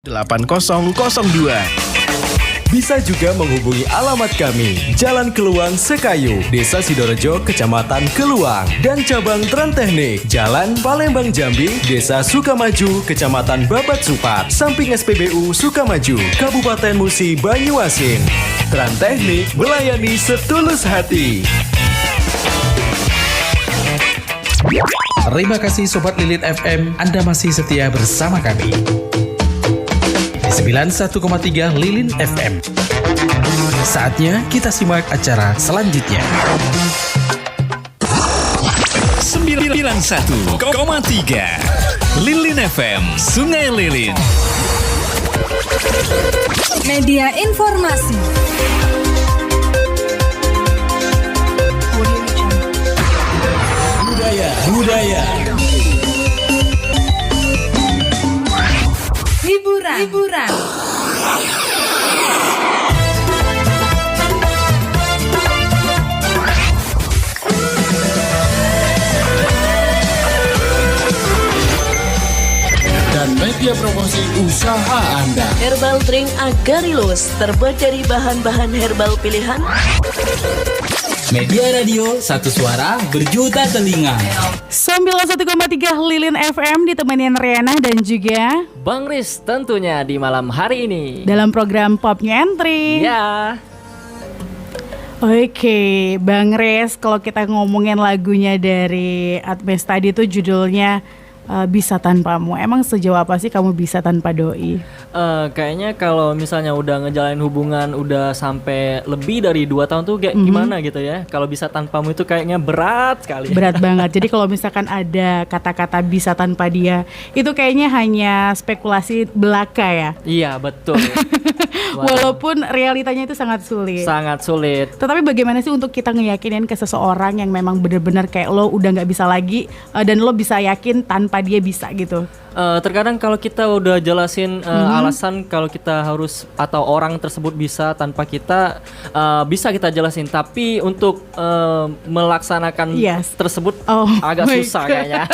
8002. Bisa juga menghubungi alamat kami, Jalan Keluang Sekayu, Desa Sidorejo, Kecamatan Keluang, dan Cabang Tranteknik, Jalan Palembang Jambi, Desa Sukamaju, Kecamatan Babat Supat, samping SPBU Sukamaju, Kabupaten Musi Banyuasin. Tranteknik melayani setulus hati. Terima kasih Sobat Lilin FM, Anda masih setia bersama kami. 91,3 Lilin FM. Saatnya kita simak acara selanjutnya. 91,3 Lilin FM, Sungai Lilin. Media informasi. Budaya. Hiburan. Dan media promosi usaha Anda. Herbal drink Agarilus terbuat dari bahan-bahan herbal pilihan. Media radio, satu suara, berjuta telinga. 91,3 Lilin FM ditemenin Riana dan juga Bang Riz tentunya di malam hari ini dalam program Pop New Entry. Ya. Oke, Bang Riz, kalau kita ngomongin lagunya dari Atmes tadi tuh judulnya Bisa Tanpamu. Emang sejauh apa sih kamu bisa tanpa doi? Kayaknya kalau misalnya udah ngejalanin hubungan udah sampai lebih dari 2 tahun tuh kayak gimana gitu ya. Kalau bisa tanpamu itu kayaknya berat sekali. Berat banget. Jadi kalau misalkan ada kata-kata bisa tanpa dia, itu kayaknya hanya spekulasi belaka ya. Iya, betul. Walaupun realitanya itu sangat sulit. Sangat sulit. Tetapi bagaimana sih untuk kita ngeyakinin ke seseorang yang memang benar-benar kayak lo udah nggak bisa lagi dan lo bisa yakin tanpa dia bisa gitu? Terkadang kalau kita udah jelasin alasan kalau kita harus atau orang tersebut bisa tanpa kita, bisa kita jelasin. Tapi untuk melaksanakan tersebut agak susah kayaknya.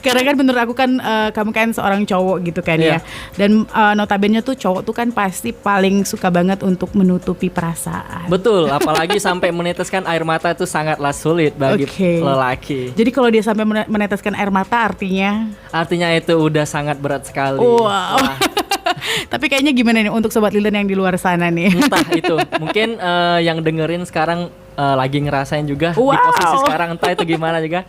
Karena kan menurut aku kan kamu kan seorang cowok gitu kan ya. Dan notabene tuh cowok tuh kan pasti paling suka banget untuk menutupi perasaan. Betul, apalagi sampai meneteskan air mata itu sangatlah sulit bagi lelaki. Jadi kalau dia sampai meneteskan air mata artinya itu udah sangat berat sekali. Wow. Tapi kayaknya gimana nih untuk Sobat Lilin yang di luar sana nih? Entah itu, mungkin yang dengerin sekarang lagi ngerasain juga di posisi sekarang, entah itu gimana juga.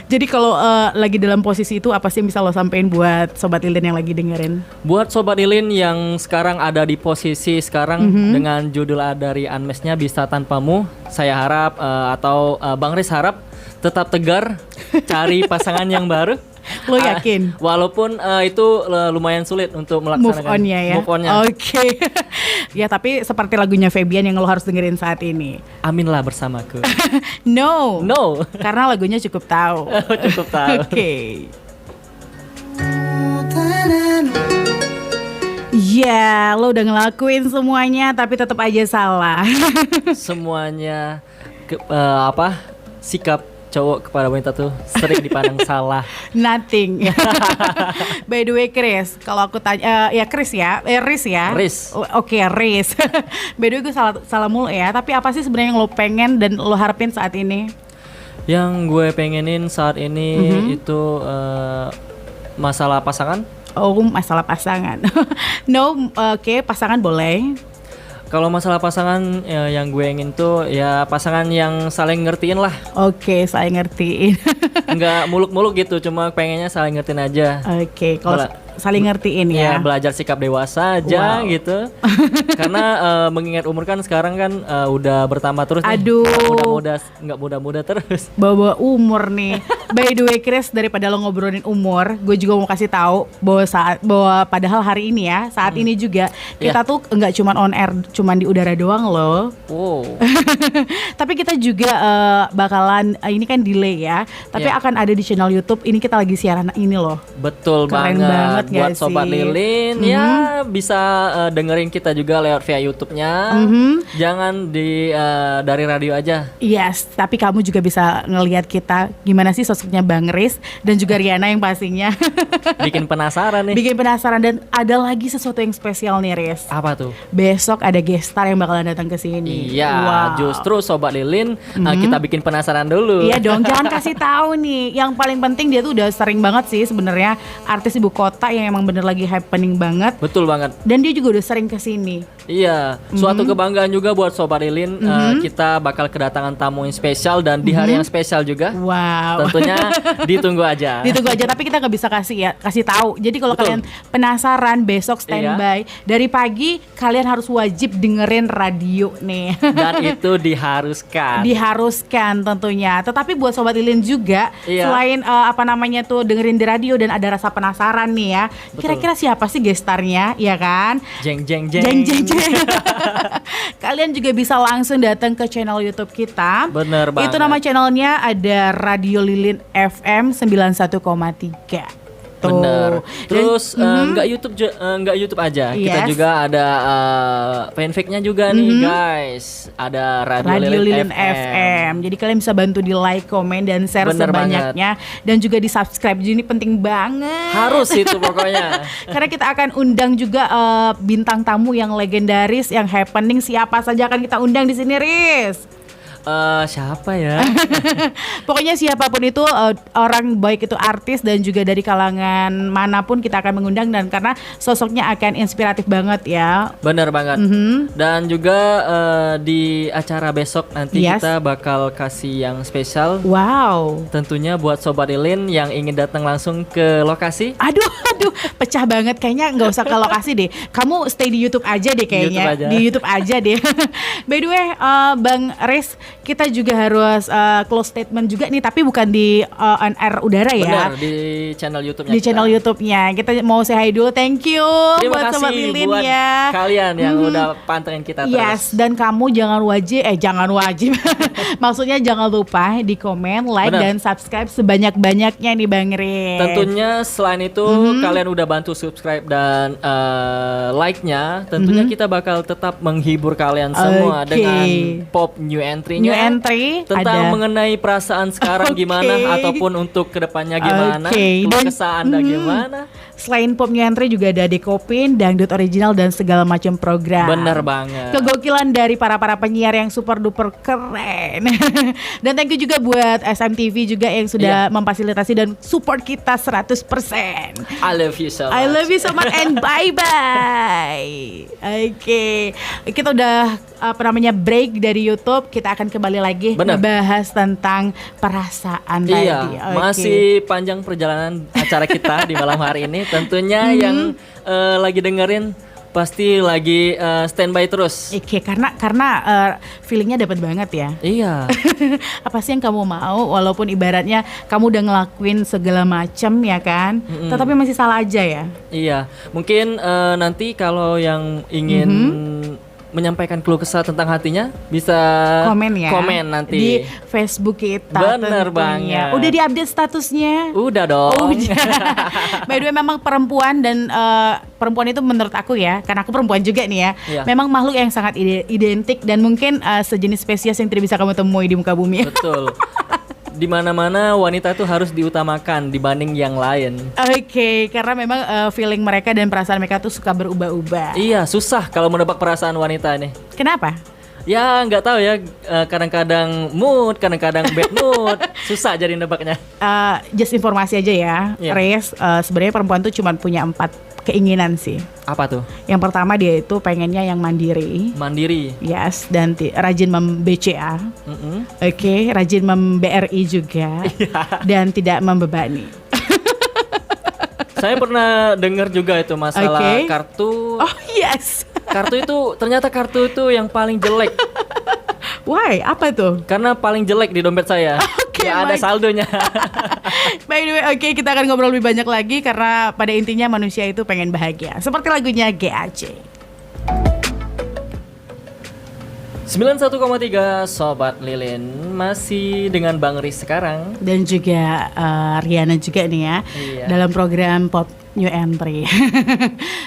Jadi kalau lagi dalam posisi itu apa sih yang bisa lo sampein buat Sobat Lilin yang lagi dengerin? Buat Sobat Lilin yang sekarang ada di posisi sekarang dengan judul dari Unmesh-nya Bisa Tanpamu, saya harap atau Bang Riz harap tetap tegar, cari pasangan yang baru. Lo yakin? Walaupun itu lumayan sulit untuk melaksanakan move on-nya. Oke. Ya tapi seperti lagunya Febian yang lo harus dengerin saat ini. Aminlah bersamaku. No. Karena lagunya cukup tahu. Cukup tahu. Oke. Ya, lo udah ngelakuin semuanya tapi tetap aja salah. Semuanya sikap cowok kepada wanita tuh sering dipandang salah. Nothing. By the way Chris, kalau aku tanya ya Chris ya, Riz ya. Riz. Oke, Riz. By the way gue salah mulu ya. Tapi apa sih sebenarnya yang lo pengen dan lo harapin saat ini? Yang gue pengenin saat ini itu masalah pasangan. Oh, masalah pasangan. Oke, pasangan boleh. Kalau masalah pasangan yang gue ingin tuh ya pasangan yang saling ngertiin lah. Oke, saling ngertiin. Enggak muluk-muluk gitu, cuma pengennya saling ngertiin aja. Oke, kalau saling ngertiin ya. Belajar sikap dewasa aja gitu. Karena mengingat umur kan sekarang kan udah bertambah terus. Aduh. Nggak muda-muda terus. Bawa umur nih. By the way Chris, daripada lo ngobrolin umur, gue juga mau kasih tahu bahwa padahal hari ini ya, saat ini juga kita tuh nggak cuma on air, cuma di udara doang loh. Wow. Tapi kita juga bakalan ini kan delay ya, tapi akan ada di channel YouTube. Ini kita lagi siaran ini loh. Betul Keren banget. banget buat gak Sobat sih? Lilin ya bisa dengerin kita juga lewat via YouTube-nya. Jangan dari radio aja. Yes, tapi kamu juga bisa ngelihat kita gimana sih sosoknya Bang Riz dan juga Riana yang pastinya Bikin penasaran nih. bikin penasaran. Dan ada lagi sesuatu yang spesial nih, Riz. Apa tuh? Besok ada guest star yang bakalan datang ke sini. Iya, justru Sobat Lilin kita bikin penasaran dulu. Iya dong, jangan kasih tahu nih. Yang paling penting dia tuh udah sering banget sih sebenarnya artis ibu kota yang emang bener lagi happening banget. Betul banget. Dan dia juga udah sering kesini. Iya, suatu kebanggaan juga buat Sobat Lilin. Kita bakal kedatangan tamu yang spesial dan di hari yang spesial juga. Wow. Tentunya ditunggu aja. Ditunggu aja, tapi kita nggak bisa kasih tahu. Jadi kalau Betul. kalian penasaran, besok standby. Dari pagi kalian harus wajib dengerin radio nih. Dan itu diharuskan. Diharuskan tentunya. Tetapi buat Sobat Lilin juga, selain dengerin di radio dan ada rasa penasaran nih ya. Kira-kira siapa sih gestarnya, ya kan? Jeng jeng jeng. Jeng jeng jeng. Kalian juga bisa langsung datang ke channel YouTube kita. Bener banget. Itu nama channelnya ada Radio Lilin FM 91,3. Bener. Terus nggak YouTube aja. Kita Yes. juga ada fanfic-nya juga nih guys. Ada Radio Lilin FM. Jadi kalian bisa bantu di like, komen, dan share Bener sebanyaknya. Dan juga di subscribe. Jadi ini penting banget. Harus itu pokoknya. Karena kita akan undang juga bintang tamu yang legendaris, yang happening. Siapa saja akan kita undang di sini, Riz? Siapa ya? Pokoknya siapapun itu orang, baik itu artis dan juga dari kalangan manapun kita akan mengundang, dan karena sosoknya akan inspiratif banget ya. Bener banget. Dan juga di acara besok nanti kita bakal kasih yang spesial. Wow. Tentunya buat Sobat Lilin yang ingin datang langsung ke lokasi. Aduh, pecah banget. Kayaknya nggak usah ke lokasi deh. Kamu stay di YouTube aja deh kayaknya. YouTube aja. Di YouTube aja deh. By the way, Bang Riz, kita juga harus close statement juga nih, tapi bukan di on air udara ya. Benar, di channel YouTube-nya. Di channel YouTube-nya. Kita mau say hi dulu. Thank you Terima buat kasih Sobat Lilin buat ya. kalian yang udah pantengin kita terus. Yes, dan kamu jangan wajib. Maksudnya jangan lupa di komen, like, Benar. dan subscribe sebanyak-banyaknya nih Bang Riz. Tentunya selain itu kalian udah bantu subscribe dan like-nya. Tentunya kita bakal tetap menghibur kalian semua dengan pop new entry-nya. New entry tentang ada. mengenai perasaan sekarang gimana ataupun untuk kedepannya gimana, keluh kesah Anda gimana. Selain pop new entry juga ada Dekopin, Dangdut Original, dan segala macam program. Bener banget. Kegokilan dari para penyiar yang super duper keren. Dan thank you juga buat SMTV juga yang sudah memfasilitasi dan support kita 100%. I love you so much. I love you so much and bye-bye. Oke. Kita udah break dari YouTube. Kita akan kembali lagi membahas tentang perasaan tadi. Oke. Masih panjang perjalanan acara kita di malam hari ini. Tentunya yang lagi dengerin pasti lagi standby terus. Oke, karena feelingnya dapat banget ya. Iya. Apa sih yang kamu mau? Walaupun ibaratnya kamu udah ngelakuin segala macam ya kan, tetapi masih salah aja ya. Iya. Mungkin nanti kalau yang ingin menyampaikan keluh kesah tentang hatinya bisa komen ya, komen nanti di Facebook kita. Bener banget. Udah diupdate statusnya? Udah dong. By the way, memang perempuan dan perempuan itu menurut aku ya, karena aku perempuan juga nih ya, memang makhluk yang sangat identik dan mungkin sejenis spesies yang tidak bisa kamu temui di muka bumi. Betul. Di mana-mana wanita tuh harus diutamakan dibanding yang lain. Oke, karena memang feeling mereka dan perasaan mereka tuh suka berubah-ubah. Iya, susah kalau menebak perasaan wanita nih. Kenapa? Ya nggak tahu ya, kadang-kadang mood, kadang-kadang bad mood, susah jadi nebaknya. Just informasi aja ya, Riz, sebenarnya perempuan tuh cuma punya 4 keinginan sih. Apa tuh? Yang pertama dia itu pengennya yang mandiri. Mandiri. Yes, dan rajin mem-BCA. Oke, rajin mem-BRI juga. Dan tidak membebani. Saya pernah dengar juga itu masalah kartu. Oh yes. Kartu itu ternyata kartu itu yang paling jelek. Why? Apa tuh? Karena paling jelek di dompet saya. Ya ada saldonya. By the way, kita akan ngobrol lebih banyak lagi karena pada intinya manusia itu pengen bahagia. Seperti lagunya GAC. 91,3 Sobat Lilin masih dengan Bang Riz sekarang dan juga Riana juga nih ya, dalam program Pop New entry.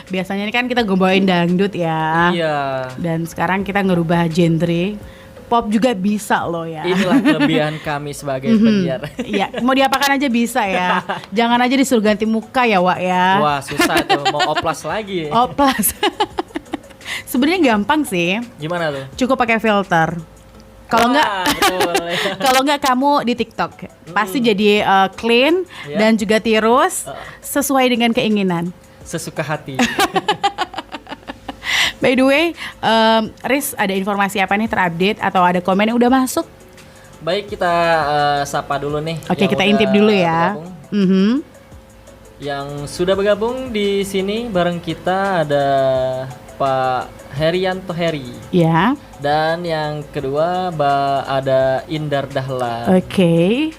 Biasanya ini kan kita bawain dangdut ya. Iya. Dan sekarang kita ngerubah genre. Pop juga bisa loh ya. Inilah kelebihan kami sebagai penyiar. Iya, mau diapakan aja bisa ya. Jangan aja disuruh ganti muka ya, Wak ya. Wah, susah tuh mau oplas lagi. Oplas. Sebenarnya gampang sih. Gimana tuh? Cukup pakai filter. Kalau enggak, kalau enggak kamu di TikTok pasti jadi clean dan juga tirus sesuai dengan keinginan. Sesuka hati. By the way, Riz, ada informasi apa nih terupdate atau ada komen yang udah masuk? Baik, kita sapa dulu nih. Oke, kita intip dulu ya. Yang sudah bergabung di sini bareng kita ada Pak Herianto Heri. Ya. Dan yang kedua ada Indar Dahlan. Oke.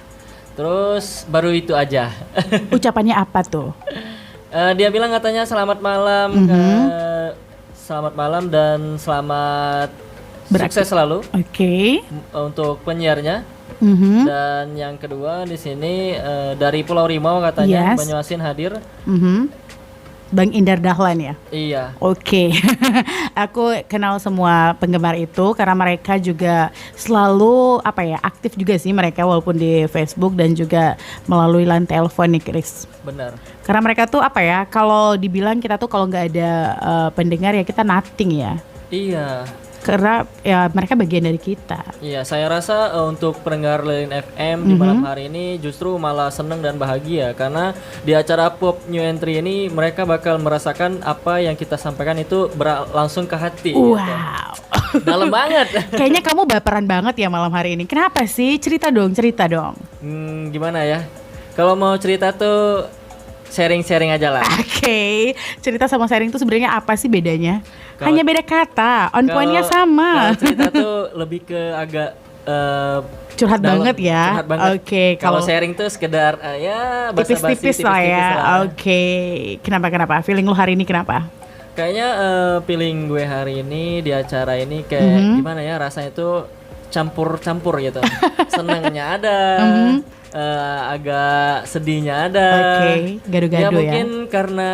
Terus baru itu aja. Ucapannya apa tuh? Dia bilang katanya selamat malam. Selamat malam dan selamat sukses selalu. Oke. Untuk penyiarnya. Dan yang kedua di sini dari Pulau Rimau katanya Banyuasin hadir. Bang Indar Dahlan ya? Iya. Oke. Aku kenal semua penggemar itu karena mereka juga selalu aktif juga sih mereka walaupun di Facebook dan juga melalui line telepon nih Chris. Benar. Karena mereka tuh kalau dibilang kita tuh kalau nggak ada pendengar ya kita nothing ya. Iya. Karena ya mereka bagian dari kita. Iya, saya rasa untuk pendengar Lilin FM di malam hari ini justru malah senang dan bahagia karena di acara Pop New Entry ini mereka bakal merasakan apa yang kita sampaikan itu langsung ke hati. Wow. Gitu. Dalam banget. Kayaknya kamu baperan banget ya malam hari ini. Kenapa sih? Cerita dong. Gimana ya? Kalau mau cerita tuh sharing-sharing aja lah. Oke. Cerita sama sharing tuh sebenarnya apa sih bedanya? Hanya beda kata, on point-nya sama. Kalau cerita tuh lebih ke agak curhat banget ya. Curhat banget. Oke, kalau sharing tuh sekedar ya basa-basi tipis-tipis lah ya. Oke. Kenapa? Feeling lu hari ini kenapa? Kayaknya feeling gue hari ini di acara ini kayak gimana ya, rasanya tuh campur-campur gitu. Senengnya ada. Agak sedihnya ada. Oke, gado-gado ya. Ya mungkin karena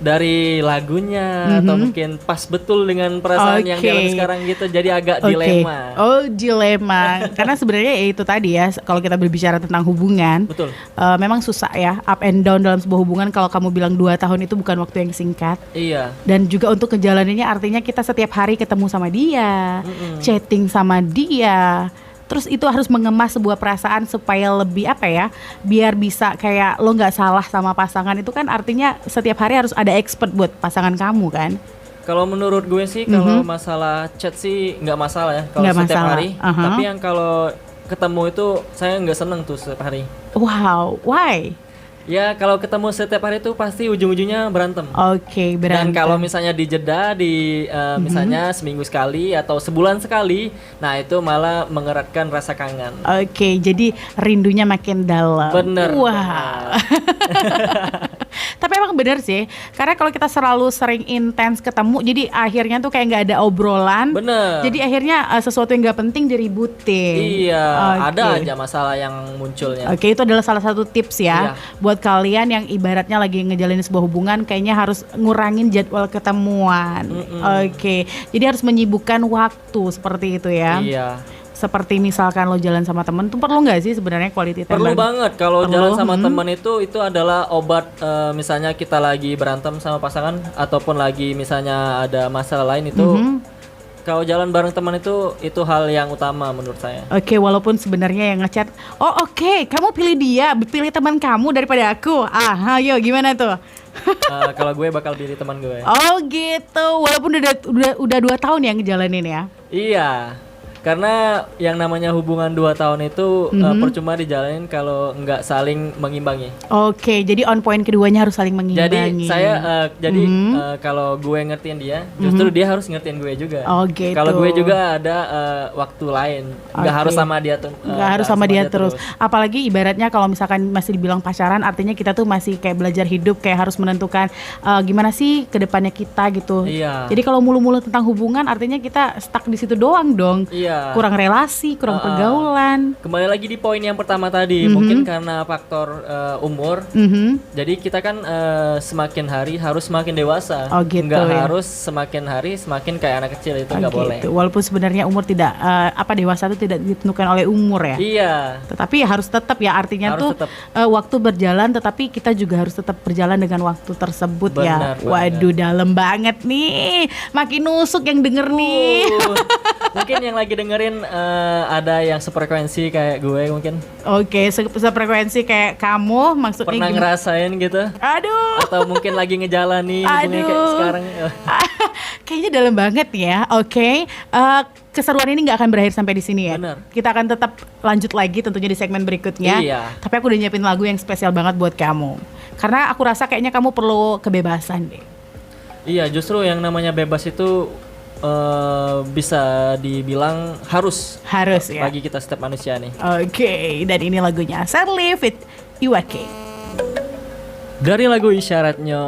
dari lagunya atau mungkin pas betul dengan perasaan yang jalan sekarang gitu, jadi agak dilema. Oh, dilema. Karena sebenarnya ya itu tadi ya, kalau kita berbicara tentang hubungan, betul. Memang susah ya, up and down dalam sebuah hubungan. Kalau kamu bilang 2 tahun itu bukan waktu yang singkat. Iya. Dan juga untuk ngejalaninnya artinya kita setiap hari ketemu sama dia, chatting sama dia. Terus itu harus mengemas sebuah perasaan supaya lebih biar bisa kayak lo nggak salah sama pasangan. Itu kan artinya setiap hari harus ada expert buat pasangan kamu kan. Kalau menurut gue sih kalau masalah chat sih nggak masalah ya kalau setiap hari. Tapi yang kalau ketemu itu saya nggak seneng tuh setiap hari. Wow, why? Ya kalau ketemu setiap hari itu pasti ujung-ujungnya berantem. Oke, berantem. Dan kalau misalnya dijeda di misalnya seminggu sekali atau sebulan sekali, nah itu malah mengeratkan rasa kangen. Oke, jadi rindunya makin dalam. Bener. Wah. Tapi emang bener sih, karena kalau kita selalu sering intens ketemu, jadi akhirnya tuh kayak nggak ada obrolan. Bener. Jadi akhirnya sesuatu yang nggak penting diributin. Iya, ada aja masalah yang munculnya. Oke, itu adalah salah satu tips ya. Buat kalian yang ibaratnya lagi ngejalanin sebuah hubungan, kayaknya harus ngurangin jadwal ketemuan. Oke, jadi harus menyibukkan waktu seperti itu ya. Iya. Seperti misalkan lo jalan sama temen tuh perlu nggak sih sebenarnya quality time? Perlu banget kalau jalan sama teman itu adalah obat. Misalnya kita lagi berantem sama pasangan ataupun lagi misalnya ada masalah lain itu. Kalau jalan bareng teman itu hal yang utama menurut saya. Oke, walaupun sebenarnya yang ngechat, oke, kamu pilih dia, pilih teman kamu daripada aku. Ayo gimana tuh? Kalau gue bakal pilih teman gue. Oh gitu, walaupun udah 2 tahun ya ngejalanin ya. Iya. Karena yang namanya hubungan 2 tahun itu percuma dijalanin kalau nggak saling mengimbangi. Oke, jadi on point keduanya harus saling mengimbangi. Jadi saya kalau gue ngertiin dia, justru dia harus ngertiin gue juga. Oh gitu. Kalau gue juga ada waktu lain, nggak harus sama dia tuh. Nggak harus sama dia terus. Apalagi ibaratnya kalau misalkan masih dibilang pacaran, artinya kita tuh masih kayak belajar hidup, kayak harus menentukan gimana sih kedepannya kita gitu. Iya. Jadi kalau mulu-mulu tentang hubungan, artinya kita stuck di situ doang dong. Iya. Iya. kurang relasi, kurang pergaulan. Kembali lagi di poin yang pertama tadi, mungkin karena faktor umur. Jadi kita kan semakin hari harus semakin dewasa. Oh gitu. Nggak ya. harus semakin hari semakin kayak anak kecil, itu nggak boleh. Gitu. Walaupun sebenarnya umur tidak dewasa itu tidak ditentukan oleh umur ya. Iya. Tetapi harus tetap ya, artinya Harus tuh tetap. waktu berjalan, tetapi kita juga harus tetap berjalan dengan waktu tersebut ya. Benar. Waduh, dalam banget nih. Makin nusuk yang denger nih. Mungkin yang lagi dengerin ada yang sefrekuensi kayak gue mungkin. Oke, sefrekuensi kayak kamu, maksudnya Pernah ngerasain gitu? Aduh. Atau mungkin lagi ngejalani hubungan kayak sekarang. Kayaknya dalam banget ya. Oke. Keseruan ini nggak akan berakhir sampai di sini ya. Benar. Kita akan tetap lanjut lagi tentunya di segmen berikutnya. Iya. Tapi aku udah nyiapin lagu yang spesial banget buat kamu. Karena aku rasa kayaknya kamu perlu kebebasan deh. Iya, justru yang namanya bebas itu bisa dibilang harus ya bagi kita setiap manusia nih. Oke, dan ini lagunya Sadly with Iwake. Dari lagu Isyaratnya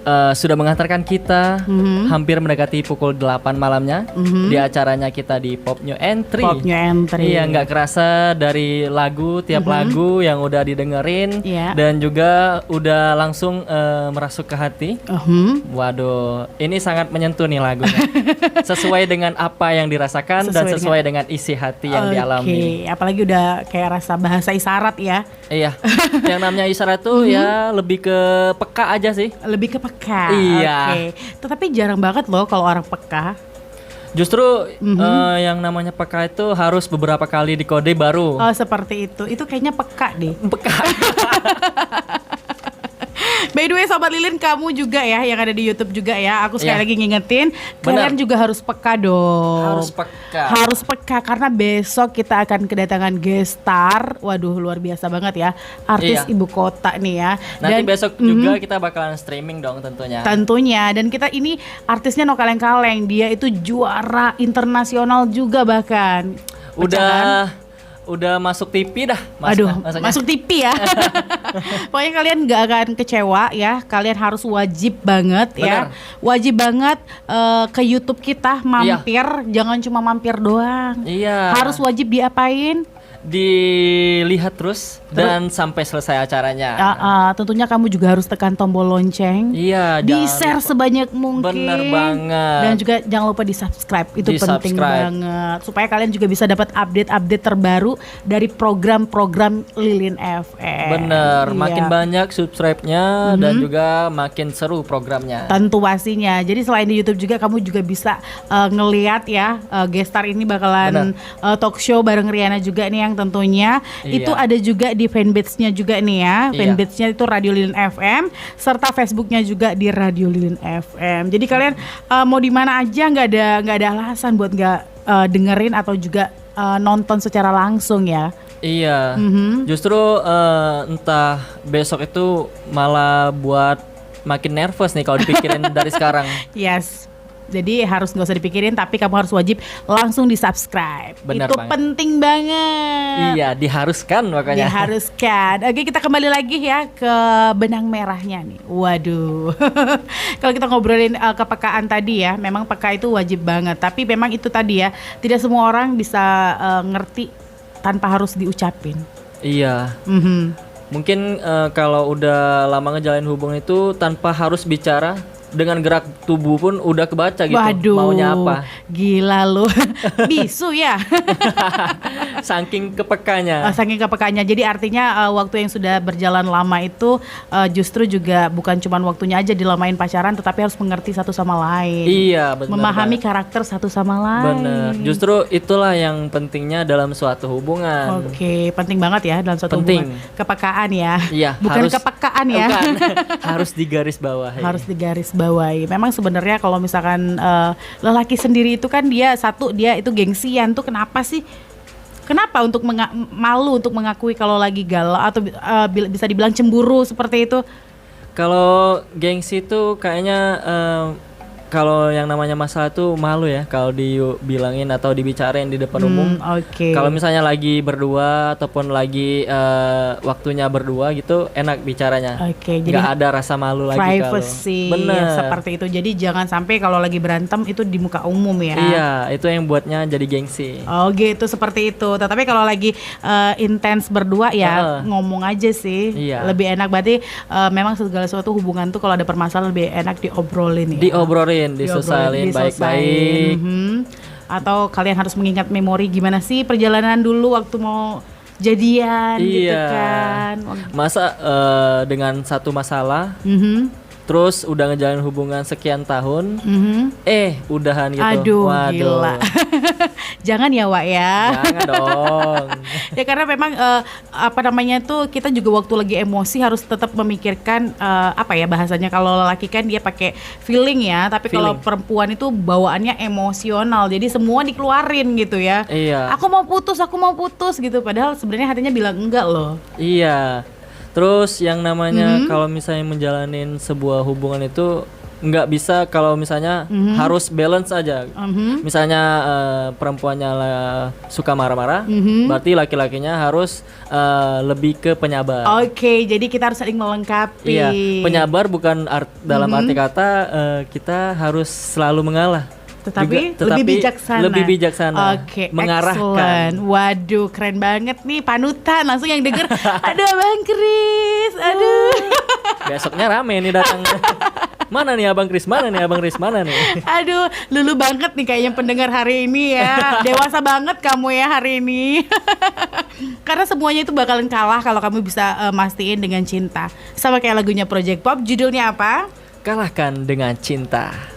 sudah mengantarkan kita hampir mendekati pukul 8 malamnya di acaranya kita di Pop New Entry. Pop New Entry. Iya, nggak kerasa dari lagu, tiap lagu yang udah didengerin dan juga udah langsung merasuk ke hati. Waduh, ini sangat menyentuh nih lagunya. Sesuai dengan apa yang dirasakan dan sesuai dengan isi hati yang dialami. Apalagi udah kayak rasa bahasa isyarat ya. Iya, yang namanya isyarat tuh ya lebih ke peka aja sih. Lebih ke peka. Iya. Oke. Tetapi jarang banget loh kalau orang peka. Justru yang namanya peka itu harus beberapa kali dikode baru. Oh, seperti itu. Itu kayaknya peka deh. Peka. By the way Sobat Lilin, kamu juga ya yang ada di YouTube juga ya. Aku sekali lagi ngingetin, kalian juga harus peka dong. Harus peka. Harus peka karena besok kita akan kedatangan guest star. Waduh, luar biasa banget ya. Artis ibu kota nih ya. Nanti besok juga kita bakalan streaming dong tentunya. Tentunya. Dan kita ini artisnya no kaleng-kaleng. Dia itu juara internasional juga bahkan. Udah masuk TV dah. Masuk TV ya. Pokoknya kalian gak akan kecewa ya. Kalian harus wajib banget ya. Wajib banget ke YouTube kita mampir. Jangan cuma mampir doang. Iya. Harus wajib diapain? Dilihat terus dan sampai selesai acaranya. Tentunya kamu juga harus tekan tombol lonceng. Iya. Di-share sebanyak mungkin. Bener banget. Dan juga jangan lupa di-subscribe. Itu penting banget. Supaya kalian juga bisa dapat update-update terbaru dari program-program Lilin FM. Bener. Makin banyak subscribe-nya dan juga makin seru programnya. Tentu pastinya. Jadi selain di YouTube juga kamu juga bisa ngelihat ya guest star ini bakalan talk show bareng Riana juga nih yang tentunya itu ada juga di fanbase-nya juga nih ya. Fanbase-nya itu Radio Lilin FM serta Facebook-nya juga di Radio Lilin FM. Jadi kalian mau di mana aja nggak ada alasan buat nggak dengerin atau juga nonton secara langsung ya. Iya. Justru entah besok itu malah buat makin nervous nih kalau dipikirin dari sekarang. Yes. Jadi harus nggak usah dipikirin, tapi kamu harus wajib langsung di-subscribe. Benar itu banget. Penting banget. Iya, diharuskan makanya. Diharuskan. Oke, kita kembali lagi ya ke benang merahnya nih. Waduh. Kalau kita ngobrolin kepekaan tadi ya, memang peka itu wajib banget. Tapi memang itu tadi ya, tidak semua orang bisa ngerti tanpa harus diucapin. Iya. Mungkin kalau udah lama ngejalanin hubungan itu tanpa harus bicara, dengan gerak tubuh pun udah kebaca gitu. Waduh, maunya apa. Gila lu. Bisu ya. Saking kepekanya. Saking kepekanya. Jadi artinya waktu yang sudah berjalan lama itu justru juga bukan cuma waktunya aja dilamain pacaran, tetapi harus mengerti satu sama lain. Iya, benar. Memahami karakter satu sama lain. Benar. Justru itulah yang pentingnya dalam suatu hubungan. Oke, penting banget ya dalam suatu hubungan. Kepekaan ya. Iya, bukan kepekaan ya. Bukan. Harus digaris bawahi. Harus digaris bawahi. Memang sebenarnya kalau misalkan lelaki sendiri itu kan dia itu gengsian tuh, kenapa sih? Kenapa untuk malu untuk mengakui kalau lagi galau atau bisa dibilang cemburu seperti itu? Kalau gengsi itu kayaknya kalau yang namanya masalah tuh malu ya kalau dibilangin atau dibicarain di depan umum. Oke. Kalau misalnya lagi berdua ataupun lagi waktunya berdua gitu enak bicaranya. Oke, jadi nggak ada rasa malu lagi kalau. privacy Bener. seperti itu. Jadi jangan sampai kalau lagi berantem itu di muka umum ya. Iya, itu yang buatnya jadi gengsi. Oh gitu, seperti itu. Tetapi kalau lagi intens berdua ya ngomong aja sih. Iya. Lebih enak, berarti memang segala sesuatu hubungan tuh kalau ada permasalahan lebih enak diobrolin ya. Disesalin baik-baik. Atau kalian harus mengingat memori gimana sih perjalanan dulu waktu mau jadian gitu kan. Masa dengan satu masalah terus udah ngejalanin hubungan sekian tahun udahan gitu. Aduh, gila. Jangan ya Wak ya. Jangan dong. Ya karena memang apa namanya tuh kita juga waktu lagi emosi harus tetap memikirkan apa ya bahasanya, kalau lelaki kan dia pakai feeling ya, tapi kalau perempuan itu bawaannya emosional, jadi semua dikeluarin gitu ya. Iya. Aku mau putus gitu, padahal sebenarnya hatinya bilang enggak loh. Iya. Terus yang namanya kalau misalnya menjalanin sebuah hubungan itu nggak bisa kalau misalnya harus balance aja. Misalnya perempuannya suka marah-marah, berarti laki-lakinya harus lebih ke penyabar. Oke, jadi kita harus saling melengkapi. Iya, penyabar bukan dalam arti kata kita harus selalu mengalah. Tetapi lebih bijaksana. Oke, mengarahkan. Excellent. Waduh, keren banget nih panutan. Langsung yang denger, aduh Abang Kris, aduh. Besoknya rame nih datangnya. Mana nih Abang Kris? Mana nih Abang Kris? Mana nih? Aduh, lulu banget nih kayaknya pendengar hari ini ya. Dewasa banget kamu ya hari ini. Karena semuanya itu bakalan kalah kalau kamu bisa mastiin dengan cinta. Sama kayak lagunya Project Pop, judulnya apa? Kalahkan dengan cinta.